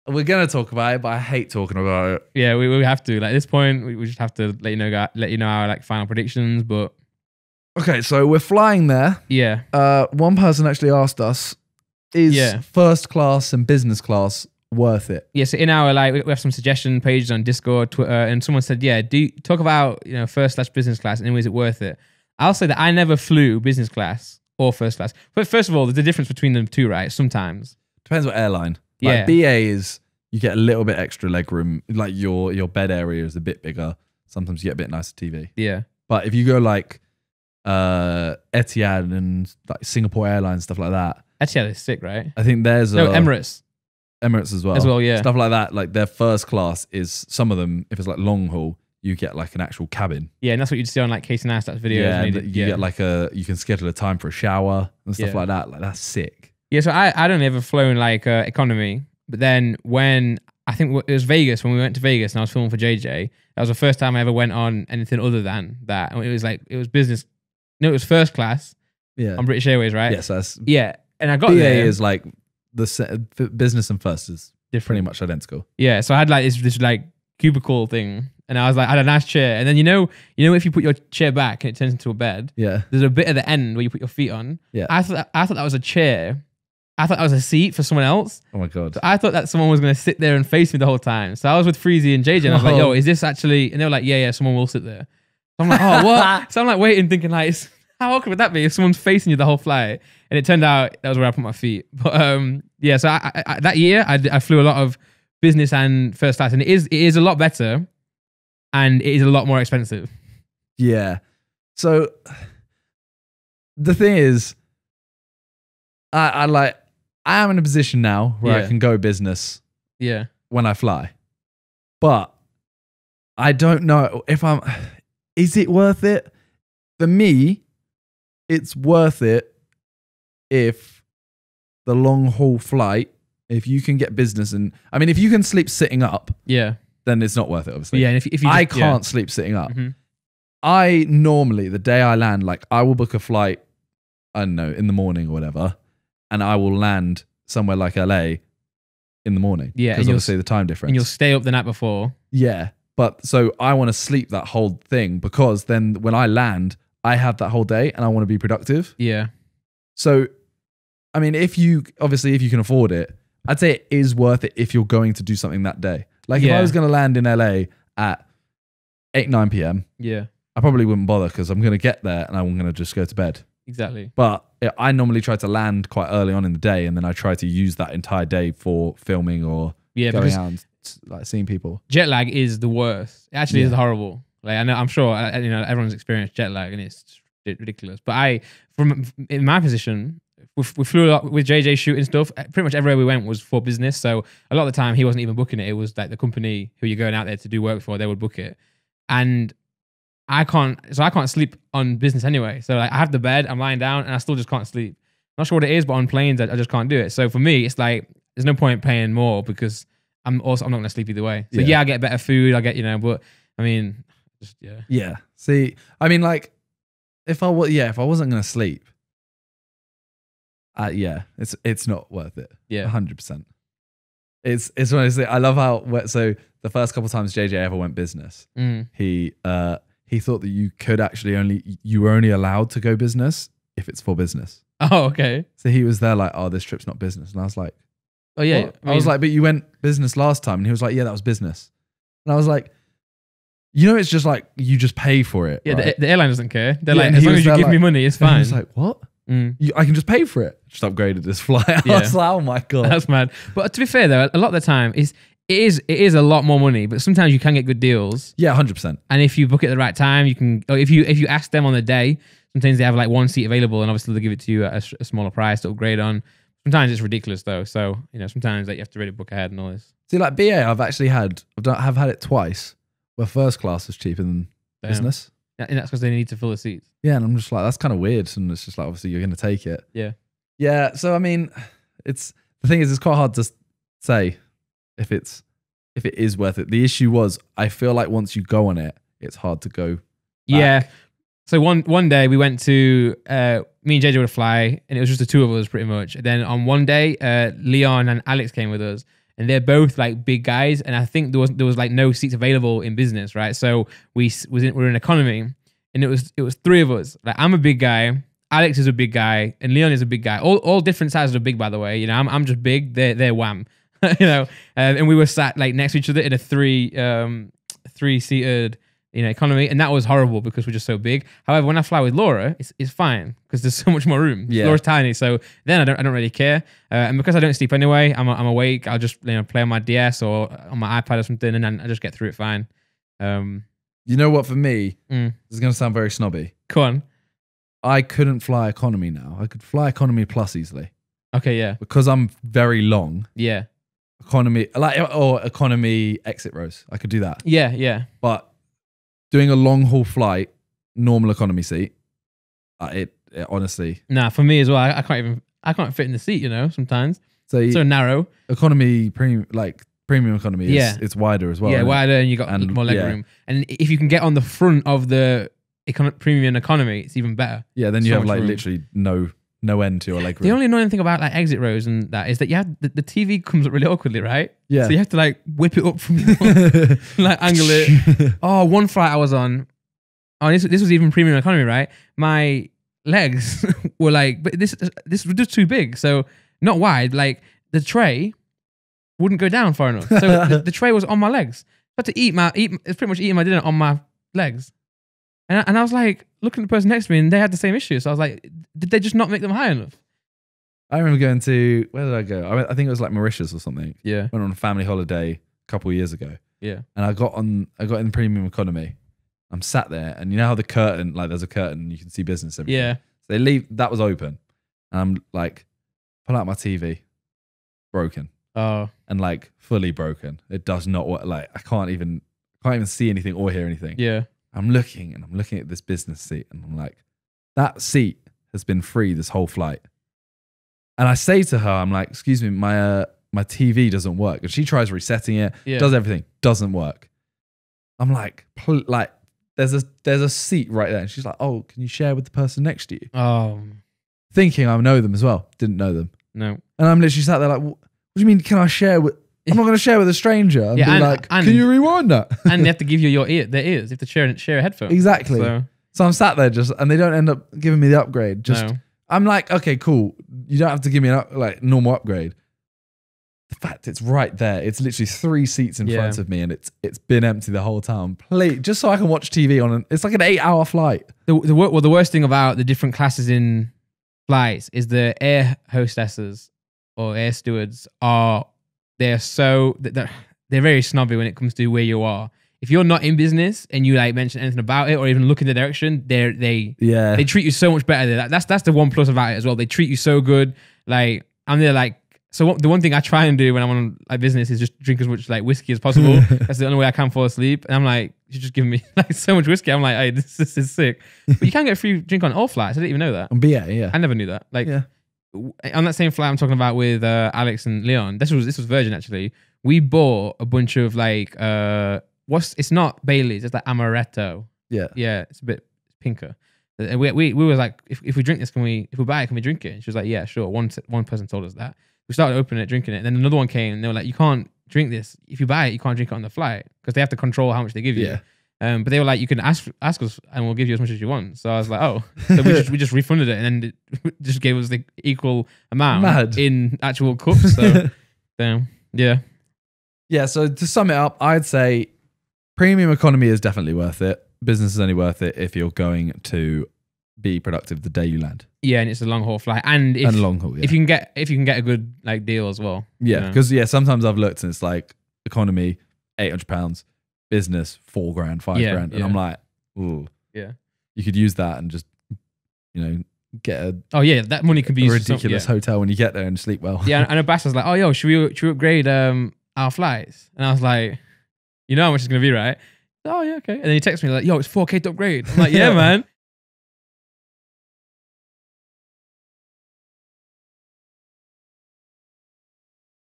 we're gonna talk about it, but I hate talking about it. Yeah, we have to. Like at this point, we just have to let you know our like final predictions. But Okay, so we're flying there. yeah, One person actually asked us, is first class and business class worth it? yeah. So in our like, we have some suggestion pages on Discord, Twitter, and someone said, yeah, talk about first/business class, and is it worth it? I'll say that I never flew business class or first class. But first of all, there's a difference between them two, right? Sometimes depends what airline. Yeah, like BA is you get a little bit extra leg room, like your bed area is a bit bigger. Sometimes you get a bit nicer TV. Yeah, but if you go like Etihad and like Singapore Airlines, stuff like that. Etihad is sick, right? I think there's Emirates as well. Yeah, stuff like that. Like their first class is some of them. If it's like long haul, you get like an actual cabin. Yeah, and that's what you'd see on like Casey Neistat's videos. Yeah, and you get like you can schedule a time for a shower and stuff like that. Like that's sick. Yeah, so I'd only ever flown like economy, but then when I think it was Vegas, when we went to Vegas and I was filming for JJ, that was the first time I ever went on anything other than that. And it was business. No, it was first class. Yeah, on British Airways, right? Yes, that's and I got BA there. is like the business and first is pretty much identical. Yeah, so I had like this like cubicle thing, and I was like, I had a nice chair, and then you know if you put your chair back and it turns into a bed, there's a bit at the end where you put your feet on. Yeah, I thought that was a chair. I thought that was a seat for someone else. Oh my god! So I thought that someone was going to sit there and face me the whole time. So I was with Freezy and JJ, and I was like, "Yo, is this actually?" And they were like, "Yeah, someone will sit there." So I'm like, "Oh, what?" So I'm like waiting, thinking like, how awkward would that be if someone's facing you the whole flight? And it turned out that was where I put my feet. But yeah, so I that year I flew a lot of business and first class, and it is a lot better, and it is a lot more expensive. Yeah. So the thing is, I am in a position now where I can go business. Yeah. When I fly, but I don't know if is it worth it? For me, it's worth it if the long haul flight, if you can get business if you can sleep sitting up, then it's not worth it, obviously. Yeah, and if you I can't sleep sitting up. Mm-hmm. I normally, the day I land, like I will book a flight, I don't know, in the morning or whatever, and I will land somewhere like LA in the morning. Yeah. Because obviously the time difference. And you'll stay up the night before. Yeah. But so I want to sleep that whole thing because then when I land, I have that whole day and I want to be productive. Yeah. So, I mean, if you can afford it, I'd say it is worth it if you're going to do something that day. Like if I was going to land in LA at 9 p.m. Yeah. I probably wouldn't bother because I'm going to get there and I'm going to just go to bed. Exactly. But I normally try to land quite early on in the day and then I try to use that entire day for filming or going out and like seeing people. Jet lag is the worst. It actually is horrible. Like I'm sure everyone's experienced jet lag and it's ridiculous. But in my position, we flew a lot with JJ shooting stuff. Pretty much everywhere we went was for business. So a lot of the time he wasn't even booking it. It was like the company who you're going out there to do work for, they would book it. And I can't sleep on business anyway. So like I have the bed, I'm lying down and I still just can't sleep. Not sure what it is, but on planes, I just can't do it. So for me, it's like, there's no point paying more because I'm not going to sleep either way. So I get better food, I get, but I mean, just, Yeah. See, I mean, like if I wasn't going to sleep, it's not worth it. Yeah. 100%. It's one of those things. I love how, so the first couple of times JJ ever went business, he thought that you were only allowed to go business if it's for business. Oh, okay. So he was there like, oh, this trip's not business. And I was like, oh yeah. I was like, but you went business last time. And he was like, yeah, that was business. And I was like, it's just like, you just pay for it. Yeah, right? the airline doesn't care. They're like, as long as you give me money, it's fine. I was like, what? I can just pay for it. Just upgraded this flight. I was like, oh my God. That's mad. But to be fair though, a lot of the time it is a lot more money, but sometimes you can get good deals. Yeah, 100%. And if you book it at the right time, you can, or if you ask them on the day, sometimes they have like one seat available and obviously they'll give it to you at a smaller price to upgrade on. Sometimes it's ridiculous though. So, sometimes like you have to really book ahead and all this. See, like BA, I've had it twice where first class was cheaper than business. Yeah, and that's because they need to fill the seats. Yeah, and I'm just like, that's kind of weird. And it's just like, obviously you're going to take it. Yeah. Yeah. So, I mean, the thing is, it's quite hard to say if it is worth it. The issue was, I feel like once you go on it, it's hard to go back. Yeah. So one day we went to, me and JJ would fly and it was just the two of us pretty much. And then on one day, Leon and Alex came with us and they're both like big guys. And I think there was like no seats available in business, right? So we were in economy, and it was three of us. Like I'm a big guy, Alex is a big guy, and Leon is a big guy. All different sizes of big, by the way. You know, I'm just big. They're wham. You know, and we were sat like next to each other in a three-seated, you know, economy, and that was horrible because we're just so big. However, when I fly with Laura, it's fine because there's so much more room. Yeah. Laura's tiny, so then I don't really care. And because I don't sleep anyway, I'm awake. I'll just, you know, play on my DS or on my iPad or something, and then I just get through it fine. You know what? For me, this is going to sound very snobby. Go on. I couldn't fly economy now. I could fly economy plus easily Okay, yeah, because I'm very long. yeah, Economy, or economy exit rows. I could do that. yeah. But doing a long haul flight, normal economy seat, it honestly. Nah, for me as well. I can't fit in the seat. You know, sometimes So, so narrow. economy premium, like premium economy, Yeah. it's wider as well. Yeah, isn't it? wider, and you got And, more leg yeah. room. And if you can get on the front of the premium economy, it's even better. Yeah, then you So have much like room. literally no end to your leg room. The only annoying thing about like exit rows and that is that you have the TV comes up really awkwardly, right? Yeah. So you have to like whip it up from like angle it. Oh, one flight I was on. Oh, this was even premium economy, right? My legs were like, but this was just too big, so not wide. Like the tray wouldn't go down far enough, so the tray was on my legs. I had to eat. It's pretty much eating my dinner on my legs. And I was like, looking at the person next to me, and they had the same issue. So I was like, did they just not make them high enough? I remember going to, where did I go? I think it was like Mauritius or something. Yeah. Went on a family holiday a couple of years ago. Yeah. And I got in premium economy. I'm sat there, and you know how the curtain, like there's a curtain, you can see business everything. Yeah. So they leave, that was open. And I'm like, pull out my TV, broken. Oh. And like fully broken. It does not work. Like I can't even see anything or hear anything. Yeah. I'm looking at this business seat, and I'm like, that seat has been free this whole flight. And I say to her, I'm like, excuse me, my TV doesn't work. And she tries resetting it, Yeah. does everything, doesn't work. I'm like, there's a seat right there. And she's like, oh, can you share with the person next to you? Oh. Thinking I know them as well. Didn't know them. No. And I'm literally sat there like, what do you mean, can I share with... I'm not going to share with a stranger and Yeah, be and- like, and- can you rewind that? And they have to give you their ears. They have to share a headphone. Exactly. So, So I'm sat there and they don't end up giving me the upgrade. Just no. I'm like, okay, cool. You don't have to give me an normal upgrade. The fact it's right there, it's literally 3 seats in front of me, and it's been empty the whole time. Please, just so I can watch TV it's like an 8-hour flight. The worst thing about the different classes in flights is the air hostesses or air stewards they're very snobby when it comes to where you are. If you're not in business and you like mention anything about it or even look in the direction, they treat you so much better there. That's the one plus about it as well. They treat you so good. Like I'm there like, so the one thing I try and do when I'm on like business is just drink as much like whiskey as possible. That's the only way I can fall asleep. And I'm like, you're just giving me like so much whiskey. I'm like, hey, this is sick. But you can get a free drink on all flights. I didn't even know that. On BA, yeah. I never knew that. Like Yeah. on that same flight I'm talking about with Alex and Leon, this was Virgin actually. We bought a bunch of like it's not Bailey's, it's like amaretto. Yeah. Yeah, it's a bit pinker. And we were like, if we drink this, if we buy it, can we drink it? And she was like, yeah, sure. One person told us that. We started opening it, drinking it. And then another one came and they were like, you can't drink this. If you buy it, you can't drink it on the flight because they have to control how much they give you. Yeah. But they were like, you can ask us and we'll give you as much as you want. So I was like, oh. So we just refunded it and then it just gave us the equal amount Mad. in actual cups. So damn. Yeah. Yeah, so to sum it up, I'd say premium economy is definitely worth it. Business is only worth it if you're going to be productive the day you land. Yeah, and it's a long haul flight. And if long haul, yeah. if you can get a good like deal as well. Yeah, you know. because sometimes I've looked and it's like economy, £800, business, $4,000, $5,000. And I'm like, ooh. Yeah. You could use that and just, get a that money could be used for ridiculous hotel when you get there and sleep well. Yeah, and Abbas was like, oh, yo, should we upgrade our flights? And I was like, you know how much it's going to be, right? Oh, yeah, okay. And then he texts me like, yo, it's $4,000 to upgrade. I'm like, yeah, man.